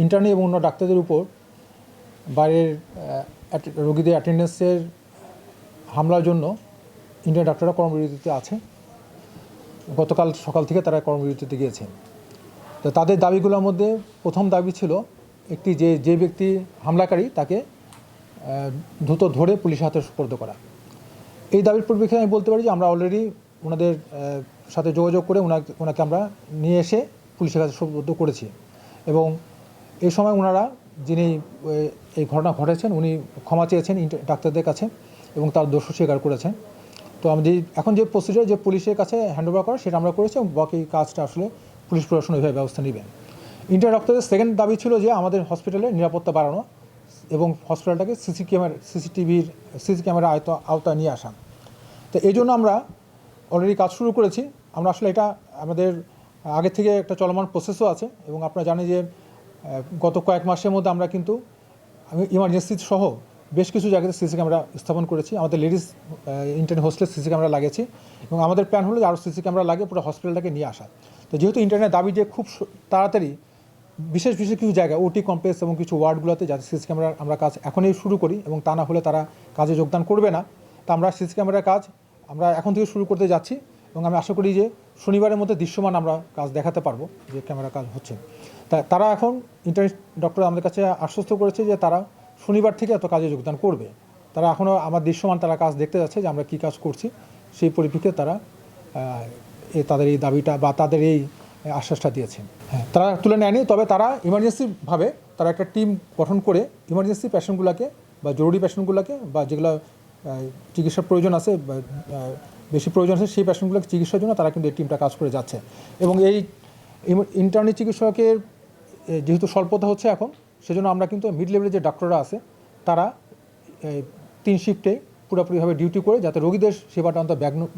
Internee এবং অন্য ডাক্তারদের উপর বাইরের রোগীদের অ্যাটেন্ডেন্সের হামলার জন্য ইন্টার্নি ডাক্তাররা কর্মবিরতিতে আছে। গতকাল সকাল থেকে তারা কর্মবিরতিতে গিয়েছেন। তো তাদের দাবিগুলোর মধ্যে প্রথম দাবি ছিল একটি যে ব্যক্তি হামলাকারী তাকে দ্রুত ধরে পুলিশের হাতে সুপর্দ করা। এই দাবির পরিপ্রেক্ষিতে আমি বলতে পারি যে আমরা অলরেডি ওনাদের সাথে যোগাযোগ করে ওনাকে আমরা নিয়ে এসে পুলিশের কাছে সুপর্দ করেছি এবং এই সময় ওনারা যিনি এই ঘটনা ঘটেছেন উনি ক্ষমা চেয়েছেন ডাক্তারদের কাছে এবং তার দোষ স্বীকার করেছেন। তো আমি এখন যে প্রসিডিওর যে পুলিশের কাছে হ্যান্ডওভার করা সেটা আমরা করেছি এবং বাকি কাজটা আসলে পুলিশ প্রশাসন ওইভাবে ব্যবস্থা নেবেন। ইন্টার্নি ডাক্তারদের সেকেন্ড দাবি ছিল যে আমাদের হসপিটালের নিরাপত্তা বাড়ানো এবং হসপিটালটাকে সিসি ক্যামেরা আওতায় নিয়ে আসা। তো এই জন্য আমরা অলরেডি কাজ শুরু করেছি। আমরা আসলে এটা আমাদের আগে থেকে একটা চলমান প্রসেসও আছে এবং আপনারা জানেন যে গত কয়েক মাসের মধ্যে আমরা কিন্তু ইমার্জেন্সি সহ বেশ কিছু জায়গাতে সিসি ক্যামেরা স্থাপন করেছি। আমাদের লেডিস ইন্টার্নি হোস্টেলে সিসি ক্যামেরা লাগিয়েছি এবং আমাদের প্ল্যান হলো যে আরও সিসি ক্যামেরা লাগিয়ে পুরো হসপিটালটাকে নিয়ে আসা। তো যেহেতু ইন্টার্নের দাবি যে খুব তাড়াতাড়ি বিশেষ কিছু জায়গা ওটি কমপ্লেক্স এবং কিছু ওয়ার্ডগুলোতে যাতে সিসি ক্যামেরা আমরা কাজ এখনই শুরু করি এবং তা না হলে তারা কাজে যোগদান করবে না। তা আমরা সিসি ক্যামেরার কাজ আমরা এখন থেকে শুরু করতে যাচ্ছি এবং আমি আশা করি যে শনিবারের মধ্যে দৃশ্যমান আমরা কাজ দেখাতে পারবো যে ক্যামেরা কাজ হচ্ছে। তারা এখন ইন্টার্নি ডক্টর আমাদের কাছে আশ্বস্ত করেছে যে তারা শনিবার থেকে এত কাজে যোগদান করবে। তারা এখনও আমার দৃশ্যমান তারা কাজ দেখতে যাচ্ছে যে আমরা কী কাজ করছি, সেই পরিপ্রেক্ষিতে তারা তাদের এই দাবিটা বা তাদের এই আশ্বাসটা দিয়েছে। হ্যাঁ, তারা তুলে নেয়নি, তবে তারা ইমার্জেন্সিভাবে তারা একটা টিম গঠন করে ইমার্জেন্সি পেশেন্টগুলোকে বা জরুরি পেশেন্টগুলোকে বা যেগুলো চিকিৎসার প্রয়োজন আছে বা বেশি প্রয়োজন আছে সেই পেশেন্টগুলোকে চিকিৎসার জন্য তারা কিন্তু এই টিমটা কাজ করে যাচ্ছে। এবং এই ইন্টার্নি চিকিৎসকের যেহেতু স্বল্পতা হচ্ছে এখন, সেজন্য আমরা কিন্তু মিড লেভেলের যে ডাক্তাররা আছে তারা 3 শিফটে পুরোপুরিভাবে ডিউটি করে যাতে রোগীদের সেবাটা অন্তত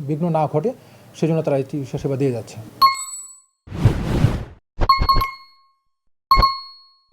বিঘ্ন না ঘটে সেজন্য তারা এই চিকিৎসা সেবা দিয়ে যাচ্ছে।